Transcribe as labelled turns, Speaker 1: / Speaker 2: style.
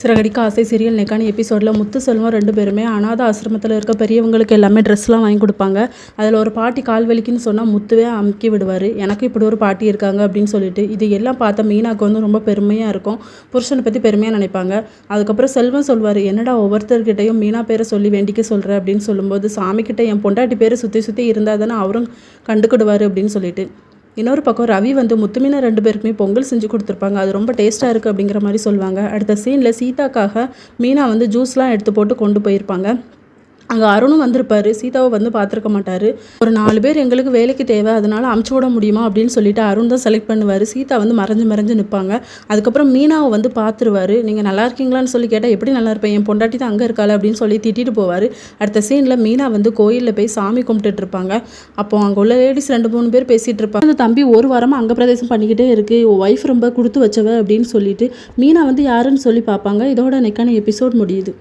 Speaker 1: சிறகடிக்க ஆசை சீரியல் நெக்கான எபிசோடில் முத்து செல்வம் 2 பேருமே அனாதை ஆசிரமத்தில் இருக்க பெரியவங்களுக்கு எல்லாமே ட்ரெஸ்லாம் வாங்கி கொடுப்பாங்க. அதில் ஒரு பாட்டி கால் வலிக்குன்னு சொன்னால் முத்துவே அமுக்கி விடுவார். எனக்கு இப்படி ஒரு பாட்டி இருக்காங்க அப்படின்னு சொல்லிட்டு இது எல்லாம் பார்த்த மீனாவுக்கு வந்து ரொம்ப பெருமையாக இருக்கும். புருஷனை பற்றி பெருமையாக நினைப்பாங்க. அதுக்கப்புறம் செல்வம் சொல்வார், என்னடா ஒவ்வொருத்தர்கிட்டையும் மீனா பேரை சொல்லி வேண்டிக்க சொல்கிற அப்படின்னு சொல்லும்போது, சாமிக்கிட்ட என் பொண்டாட்டி பேர் சுற்றி சுற்றி இருந்தால் தானே அவரும் கண்டுக்கிடுவார் அப்படின்னு சொல்லிட்டு. இன்னொரு பக்கம் ரவி வந்து முத்துமீனா 2 பேருக்குமே பொங்கல் செஞ்சு கொடுத்துருப்பாங்க. அது ரொம்ப டேஸ்ட்டாக இருக்குது அப்படிங்கிற மாதிரி சொல்லுவாங்க. அடுத்த சீனில் சீதாக்காக மீனா வந்து ஜூஸ்லாம் எடுத்து போட்டு கொண்டு போயிருப்பாங்க. அங்கே அருணும் வந்திருப்பார். சீதாவை வந்து பார்த்துருக்க மாட்டார். ஒரு 4 பேர் எங்களுக்கு வேலைக்கு தேவை, அதனால் அமுச்சு விட முடியுமா அப்படின்னு சொல்லிட்டு அருண் தான் செலக்ட் பண்ணுவார். சீதா வந்து மறைஞ்சு நிற்பாங்க. அதுக்கப்புறம் மீனாவை வந்து பார்த்துருவார். நீங்கள் நல்லா இருக்கீங்களான்னு சொல்லி கேட்டால், எப்படி நல்லா இருப்பேன், என் பொண்டாட்டி தான் அங்கே இருக்காள் அப்படின்னு சொல்லி திட்டிட்டு போவார். அடுத்த சீனில் மீனா வந்து கோயிலில் போய் சாமி கும்பிட்டுட்டு இருப்பாங்க. அப்போது அங்கே உள்ள லேடிஸ் 2-3 பேர் பேசிகிட்டு இருப்பாங்க. அந்த தம்பி ஒரு வாரமாக அங்கே பிரதேசம் பண்ணிக்கிட்டே இருக்குது, ஒய்ஃப் ரொம்ப கொடுத்து வச்சவ அப்படின்னு சொல்லிட்டு மீனா வந்து யாருன்னு சொல்லி பார்ப்பாங்க. இதோட நெக்கான எபிசோட் முடியுது.